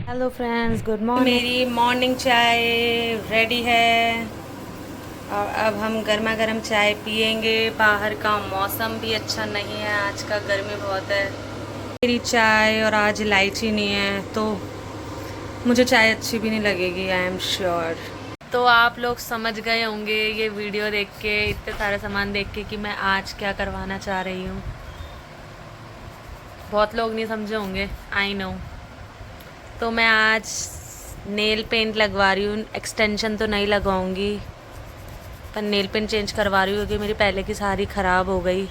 Hello friends, good morning. मेरी morning चाय ready है और अब हम गर्मा गर्म चाय पियेंगे। बाहर का मौसम भी अच्छा नहीं है, आज का गर्मी बहुत है। मेरी चाय और आज इलायची नहीं है तो मुझे चाय अच्छी भी नहीं लगेगी, आई एम श्योर। तो आप लोग समझ गए होंगे ये वीडियो देख के, इतने सारे सामान देख के कि मैं आज क्या करवाना चाह रही हूँ। बहुत लोग नहीं समझे होंगे, आई नो। तो मैं आज नेल पेंट लगवा रही हूँ, एक्सटेंशन तो नहीं लगवाऊंगी पर नेल पेंट चेंज करवा रही हूँ क्योंकि मेरी पहले की सारी ख़राब हो गई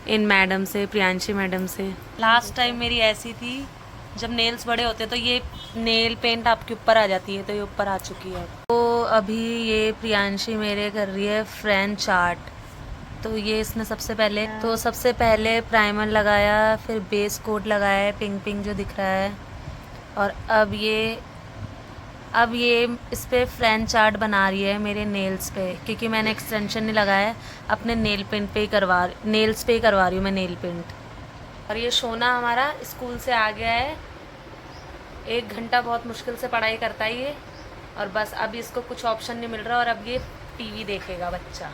इन मैडम से, प्रियांशी मैडम से। लास्ट टाइम मेरी ऐसी थी, जब नेल्स बड़े होते तो ये नेल पेंट आपके ऊपर आ जाती है, तो ये ऊपर आ चुकी है। तो अभी ये प्रियांशी मेरे कर रही है फ्रेंच आर्ट। तो ये इसने सबसे पहले प्राइमर लगाया, फिर बेस कोट लगाया है पिंक पिंक जो दिख रहा है, और अब ये इस पे फ्रेंच आर्ट बना रही है मेरे नेल्स पे, क्योंकि मैंने एक्सटेंशन नहीं लगाया है। अपने नेल्स पे ही करवा रही हूँ मैं नेल पेंट। और ये सोना हमारा स्कूल से आ गया है, 1 घंटा बहुत मुश्किल से पढ़ाई करता है ये, और बस अब इसको कुछ ऑप्शन नहीं मिल रहा और अब ये टीवी देखेगा बच्चा।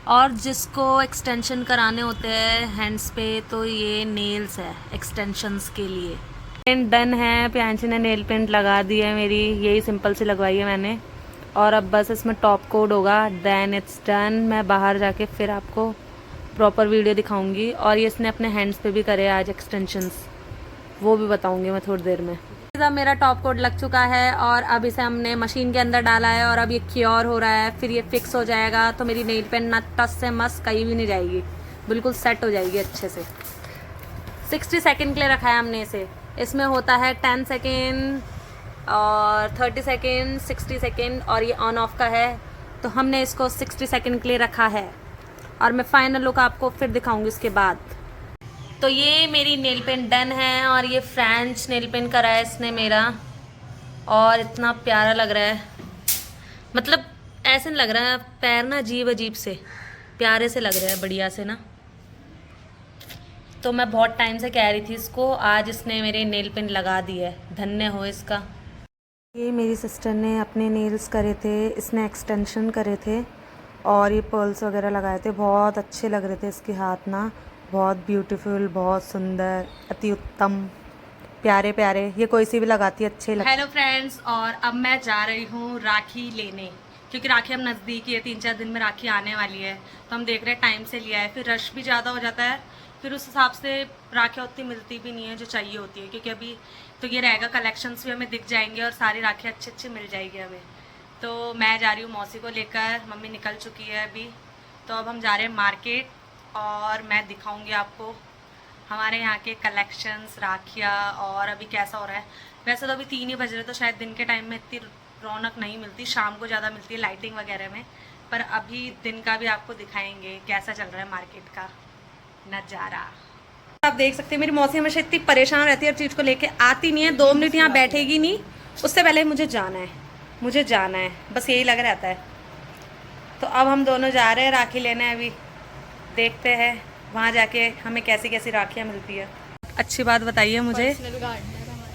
और जिसको एक्सटेंशन कराने होते हैं हैंड्स पे, तो ये नेल्स है एक्सटेंशंस के लिए। पेंट डन है, प्रियांशी ने नेल पेंट लगा दी है मेरी, यही सिंपल सी लगवाई है मैंने। और अब बस इसमें टॉप कोड होगा, देन इट्स डन। मैं बाहर जाके फिर आपको प्रॉपर वीडियो दिखाऊंगी। और ये इसने अपने हैंड्स पे भी करे आज एक्सटेंशंस, वो भी बताऊंगी मैं थोड़ी देर में। अब मेरा टॉप कोड लग चुका है और अब इसे हमने मशीन के अंदर डाला है और अब ये क्योर हो रहा है, फिर ये फिक्स हो जाएगा। तो मेरी नेल पेंट ना टस से मस कहीं भी नहीं जाएगी, बिल्कुल सेट हो जाएगी अच्छे से। 60 सेकेंड के लिए रखा है हमने इसे। इसमें होता है 10 सेकेंड और 30 सेकेंड, 60 सेकेंड, और ये ऑन ऑफ का है, तो हमने इसको 60 सेकेंड के लिए रखा है। और मैं फाइनल लुक आपको फिर दिखाऊंगी इसके बाद। तो ये मेरी नेल पेंट डन है और ये फ्रेंच नेल पेंट करा है इसने मेरा, और इतना प्यारा लग रहा है। मतलब ऐसे नहीं लग रहा है, पैर ना अजीब अजीब से प्यारे से लग रहा है, बढ़िया से ना। तो मैं बहुत टाइम से कह रही थी इसको, आज इसने मेरे नेल पेंट लगा दी है, धन्य हो इसका। ये मेरी सिस्टर ने अपने नेल्स करे थे, इसने एक्सटेंशन करे थे और ये पर्ल्स वगैरह लगाए थे, बहुत अच्छे लग रहे थे इसके हाथ ना, बहुत ब्यूटीफुल, बहुत सुंदर, अति उत्तम, प्यारे प्यारे। ये कोई सी भी लगाती है अच्छे लगते। हेलो फ्रेंड्स, और अब मैं जा रही हूँ राखी लेने, क्योंकि राखी अब नज़दीक ही है, 3-4 दिन में राखी आने वाली है। तो हम देख रहे हैं टाइम से लिया है, फिर रश भी ज़्यादा हो जाता है, फिर उस हिसाब से राखियाँ उतनी मिलती भी नहीं है जो चाहिए होती है। क्योंकि अभी तो ये रहेगा, कलेक्शंस भी हमें दिख जाएंगे और सारी राखियाँ अच्छी अच्छी मिल जाएगी हमें। तो मैं जा रही हूँ मौसी को लेकर, मम्मी निकल चुकी है अभी। तो अब हम जा रहे हैं मार्केट और मैं दिखाऊंगी आपको हमारे यहाँ के कलेक्शंस, राखियाँ, और अभी कैसा हो रहा है। वैसे तो अभी 3 ही बज रहे, तो शायद दिन के टाइम में इतनी रौनक नहीं मिलती, शाम को ज़्यादा मिलती है लाइटिंग वगैरह में। पर अभी दिन का भी आपको दिखाएंगे कैसा चल रहा है मार्केट का नज़ारा। आप देख सकते हैं मेरी मौसी हमेशा इतनी परेशान रहती है हर चीज़ को लेके, आती नहीं है, 2 मिनट यहाँ बैठेगी नहीं, उससे पहले मुझे जाना है, बस यही लग रहता है। तो अब हम दोनों जा रहे हैं राखी लेने, अभी देखते हैं वहाँ जाके हमें कैसी कैसी राखियाँ मिलती है। अच्छी बात बताइए मुझे,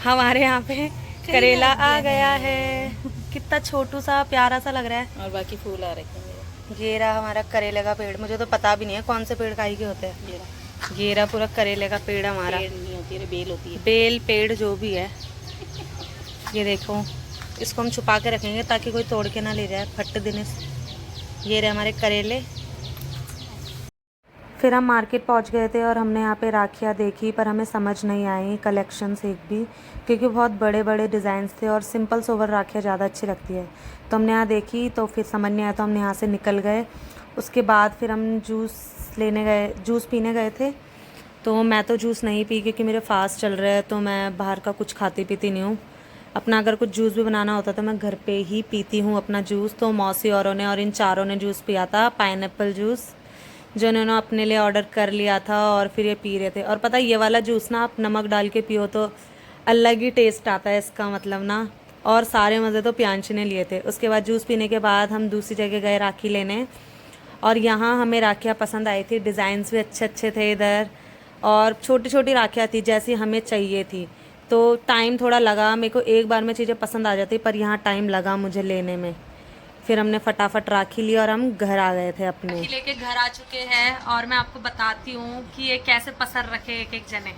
हमारे यहाँ पे करेला आ गया है, कितना छोटू सा प्यारा सा लग रहा है, और बाकी फूल आ रखे हैं। ये रहा हमारा करेले का पेड़। मुझे तो पता भी नहीं है कौन से पेड़ काई के होते हैं। ये रहा पूरा करेले का पेड़ हमारा। पेड़ नहीं होती है, बेल होती है। बेल पेड़ जो भी है, ये देखो, इसको हम छुपा के रखेंगे ताकि कोई तोड़ के ना ले जाए फट देने से। ये रहे हमारे करेले। फिर हम मार्केट पहुंच गए थे और हमने यहाँ पे राखियाँ देखी, पर हमें समझ नहीं आई कलेक्शंस एक भी, क्योंकि बहुत बड़े बड़े डिज़ाइंस थे और सिंपल सोवर राखियाँ ज़्यादा अच्छी लगती है। तो हमने यहाँ देखी तो फिर समझ नहीं आया, तो हमने यहाँ से निकल गए। उसके बाद फिर हम जूस पीने गए थे। तो मैं तो जूस नहीं पी क्योंकि मेरे फास्ट चल रहा है, तो मैं बाहर का कुछ खाती पीती नहीं हूँ। अपना अगर कुछ जूस भी बनाना होता तो मैं घर पे ही पीती हूँ अपना जूस। तो मौसी औरों ने और इन चारों ने जूस पिया था, पाइनएप्पल जूस, जो उन्होंने अपने लिए ऑर्डर कर लिया था, और फिर ये पी रहे थे। और पता है ये वाला जूस ना आप नमक डाल के पियो तो अलग ही टेस्ट आता है इसका, मतलब ना। और सारे मज़े तो प्रियांशी ने लिए थे। उसके बाद जूस पीने के बाद हम दूसरी जगह गए राखी लेने, और यहाँ हमें राखियाँ पसंद आई थी, डिज़ाइंस भी अच्छे अच्छे थे इधर, और छोटी छोटी राखियाँ थी जैसी हमें चाहिए थी। तो टाइम थोड़ा लगा मेरे को, एक बार में चीज़ें पसंद आ जाती, पर यहाँ टाइम लगा मुझे लेने में। फिर हमने फटाफट राखी ली और हम घर आ गए थे अपने। राखी लेके घर आ चुके हैं और मैं आपको बताती हूँ कि ये कैसे पसर रखे एक एक जने।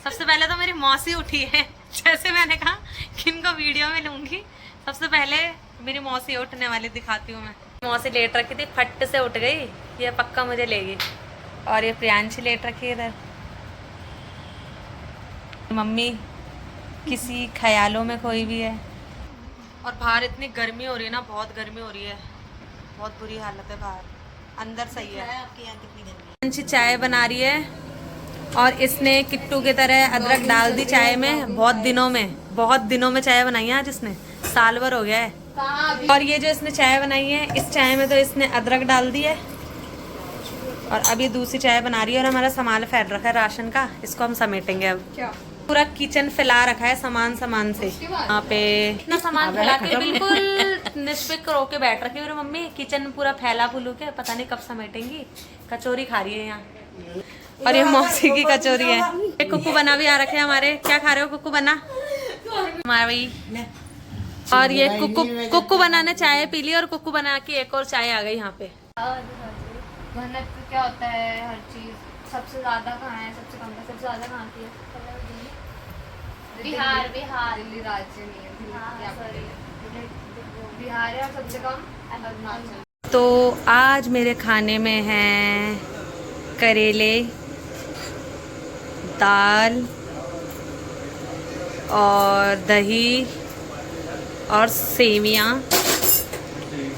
सबसे पहले तो मेरी मौसी उठी है, जैसे मैंने कहा कि इनको वीडियो में लूँगी, सबसे पहले मेरी मौसी उठने वाली दिखाती हूँ मैं। मौसी लेट रखी थी, फट से उठ गई, ये पक्का मुझे लेगी। और ये प्रियांशी लेट रखी है इधर। मम्मी किसी ख्यालों में खोई भी है। और बाहर इतनी गर्मी हो रही है ना, बहुत गर्मी हो रही है, बहुत बुरी हालत है बाहर। अंदर सही है। आपके यहाँ कितनी गर्मी है? चाय बना रही है और इसने किट्टू की तरह अदरक डाल दी चाय में। बहुत दिनों में चाय बनाई है आज इसने, साल भर हो गया है। और ये जो इसने चाय बनाई है, इस चाय में तो इसने अदरक डाल दी है। और अब ये दूसरी चाय बना रही है। और हमारा सामान फैल रखा है राशन का, इसको हम समेटेंगे अब। क्या पूरा किचन फैला रखा है सामान से। यहाँ पे इतना सामान फैला के बिल्कुल निष्फिक्र होके बैठ रखी है मम्मी। किचन पूरा फैला फूलू के, पता नहीं कब समेटेंगी। कचौरी खा रही है यहाँ, और ये मौसी की कचौरी है। ये कुक्कू बना भी आ रखे हैं हमारे। क्या खा रहे हो कुक्कू बना? हमारा भाई। और ये कुक्कू बनाने चाय पी ली, और कुक्कू बना के एक और चाय आ गई यहाँ पे। घनत्व क्या होता है, हर चीज सबसे ज्यादा कहाँ है, सबसे कम है, सबसे ज्यादा कहाँ की है? बिहार दिल्ली राज्य नहीं है, बिहार है। और सबसे कम अरुणाचल। तो आज मेरे खाने में हैं करेले, दाल और दही और सेवियाँ,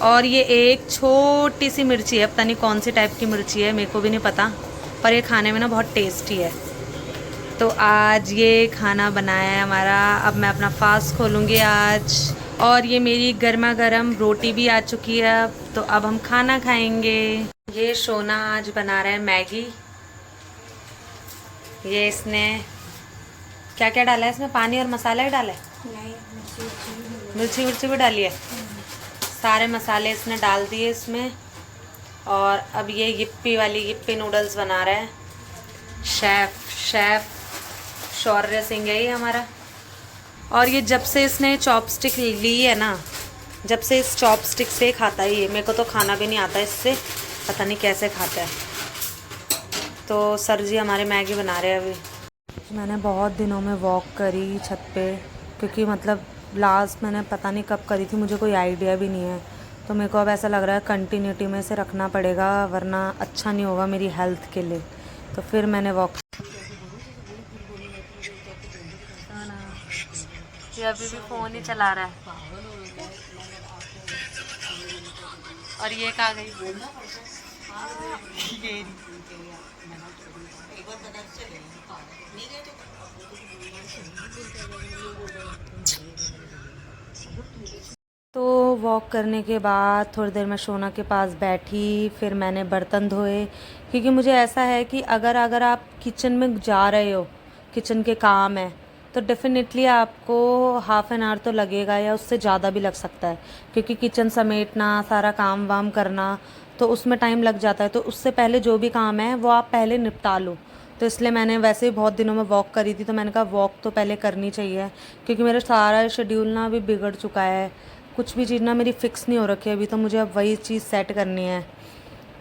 और ये एक छोटी सी मिर्ची है, पता नहीं कौन सी टाइप की मिर्ची है, मेरे को भी नहीं पता, पर ये खाने में ना बहुत टेस्टी है। तो आज ये खाना बनाया है हमारा। अब मैं अपना फास्ट खोलूँगी आज। और ये मेरी गर्मा गर्म रोटी भी आ चुकी है अब। तो अब हम खाना खाएंगे। ये सोना आज बना रहा है मैगी। ये इसने क्या क्या डाला है इसमें? पानी और मसाला ही डाला है? नहीं, मिर्ची भी डाली है। सारे मसाले इसने डाल दिए इसमें। और अब ये यिप्पी नूडल्स बना रहा है शेफ़ शौर्य सिंह है ये हमारा। और ये जब से इसने चॉपस्टिक ली है ना, जब से इस चॉपस्टिक से खाता ही है। मेरे को तो खाना भी नहीं आता इससे, पता नहीं कैसे खाता है। तो सर जी हमारे मैगी बना रहे हैं अभी। मैंने बहुत दिनों में वॉक करी छत पे, क्योंकि मतलब लास्ट मैंने पता नहीं कब करी थी, मुझे कोई आइडिया भी नहीं है। तो मेरे को अब ऐसा लग रहा है कंटिन्यूटी में से रखना पड़ेगा, वरना अच्छा नहीं होगा मेरी हेल्थ के लिए। तो फिर मैंने वॉक। ये अभी भी फ़ोन ही चला रहा है। और ये कहाँ गई? तो वॉक करने के बाद थोड़ी देर मैं शोना के पास बैठी, फिर मैंने बर्तन धोए। क्योंकि मुझे ऐसा है कि अगर आप किचन में जा रहे हो, किचन के काम है, तो डेफिनेटली आपको हाफ़ एन आवर तो लगेगा, या उससे ज़्यादा भी लग सकता है। क्योंकि किचन समेटना, सारा काम वाम करना, तो उसमें टाइम लग जाता है। तो उससे पहले जो भी काम है वो आप पहले निपटा लो। तो इसलिए मैंने वैसे ही बहुत दिनों में वॉक करी थी, तो मैंने कहा वॉक तो पहले करनी चाहिए। क्योंकि मेरा सारा शेड्यूल ना अभी बिगड़ चुका है, कुछ भी चीज़ ना मेरी फ़िक्स नहीं हो रखी है अभी। तो मुझे अब वही चीज़ सेट करनी है।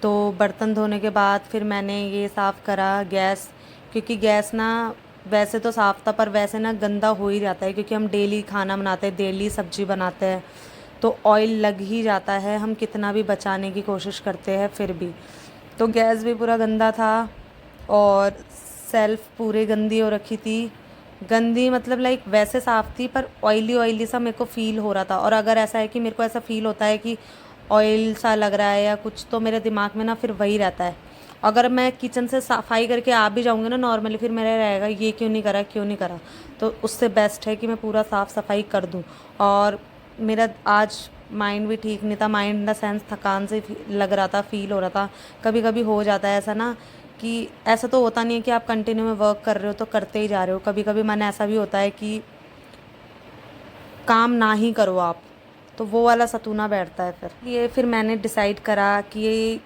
तो बर्तन धोने के बाद फिर मैंने ये साफ़ करा गैस, क्योंकि गैस ना वैसे तो साफ़ था, पर वैसे ना गंदा हो ही जाता है। क्योंकि हम डेली खाना बनाते हैं, डेली सब्ज़ी बनाते हैं, तो ऑयल लग ही जाता है, हम कितना भी बचाने की कोशिश करते हैं फिर भी। तो गैस भी पूरा गंदा था, और सेल्फ पूरी गंदी हो रखी थी। गंदी मतलब लाइक वैसे साफ़ थी, पर ऑयली सा मेरे को फ़ील हो रहा था। और अगर ऐसा है कि मेरे को ऐसा फ़ील होता है कि ऑयल सा लग रहा है या कुछ, तो मेरे दिमाग में ना फिर वही रहता है। अगर मैं किचन से सफाई करके आ भी जाऊँगी ना नॉर्मली, फिर मेरा रहेगा ये क्यों नहीं करा। तो उससे बेस्ट है कि मैं पूरा साफ़ सफाई कर दूँ। और मेरा आज माइंड भी ठीक नहीं था, माइंड इन द सेंस थकान से लग रहा था, फ़ील हो रहा था। कभी कभी हो जाता है ऐसा ना, कि ऐसा तो होता नहीं है कि आप कंटिन्यू में वर्क कर रहे हो तो करते ही जा रहे हो। कभी कभी मन ऐसा भी होता है कि काम ना ही करो आप, तो वो वाला सतूना बैठता है। फिर मैंने डिसाइड करा कि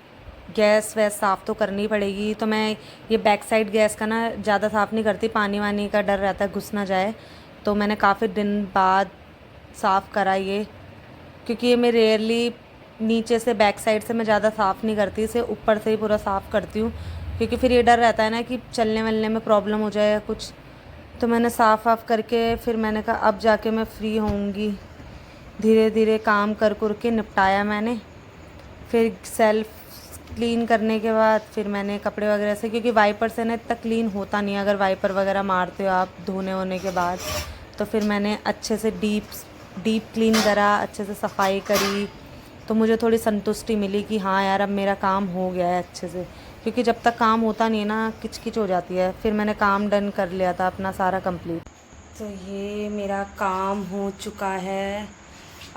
गैस वैस साफ़ तो करनी पड़ेगी। तो मैं ये बैक साइड गैस का ना ज़्यादा साफ़ नहीं करती, पानी वानी का डर रहता है घुस ना जाए। तो मैंने काफ़ी दिन बाद साफ़ करा ये, क्योंकि ये मैं रेयरली नीचे से बैक साइड से मैं ज़्यादा साफ़ नहीं करती, इसे ऊपर से ही पूरा साफ़ करती हूँ, क्योंकि फिर ये डर रहता है ना कि चलने वलने में प्रॉब्लम हो जाए या कुछ। तो मैंने साफ़ वाफ़ करके फिर मैंने कहा अब जाके मैं फ्री होऊंगी। धीरे धीरे काम कर के निपटाया मैंने। फिर सेल्फ क्लीन करने के बाद फिर मैंने कपड़े वगैरह से, क्योंकि वाइपर से ना इतना क्लीन होता नहीं है अगर वाइपर वगैरह मारते हो आप धोने होने के बाद। तो फिर मैंने अच्छे से डीप क्लीन करा, अच्छे से सफाई करी। तो मुझे थोड़ी संतुष्टि मिली कि हाँ यार अब मेरा काम हो गया है अच्छे से, क्योंकि जब तक काम होता नहीं है ना किचकिच हो जाती है। फिर मैंने काम डन कर लिया था अपना सारा कंप्लीट। तो ये मेरा काम हो चुका है।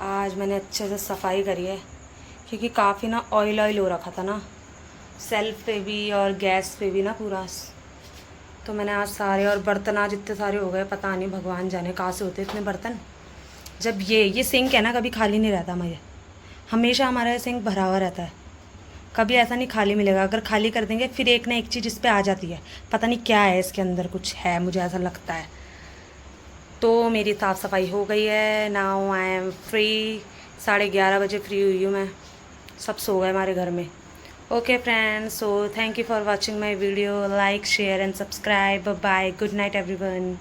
आज मैंने अच्छे से सफाई करी है, क्योंकि काफ़ी ना ऑयल हो रखा था ना सेल्फ पे भी और गैस पे भी ना पूरा। तो मैंने आज सारे, और बर्तन आज इतने सारे हो गए, पता नहीं भगवान जाने कहाँ से होते इतने बर्तन। जब ये सिंक है ना कभी खाली नहीं रहता मुझे, हमेशा हमारा सिंक भरा हुआ रहता है, कभी ऐसा नहीं खाली मिलेगा। अगर खाली कर देंगे फिर एक ना एक चीज़ इस पर आ जाती है, पता नहीं क्या है इसके अंदर, कुछ है मुझे ऐसा लगता है। तो मेरी साफ़ सफाई हो गई है। Now I am free. 11:30 बजे फ्री हुई हूँ मैं, सब सो गए हमारे घर में। Okay friends, so thank you for watching my video. Like share and subscribe. Bye, good night everyone.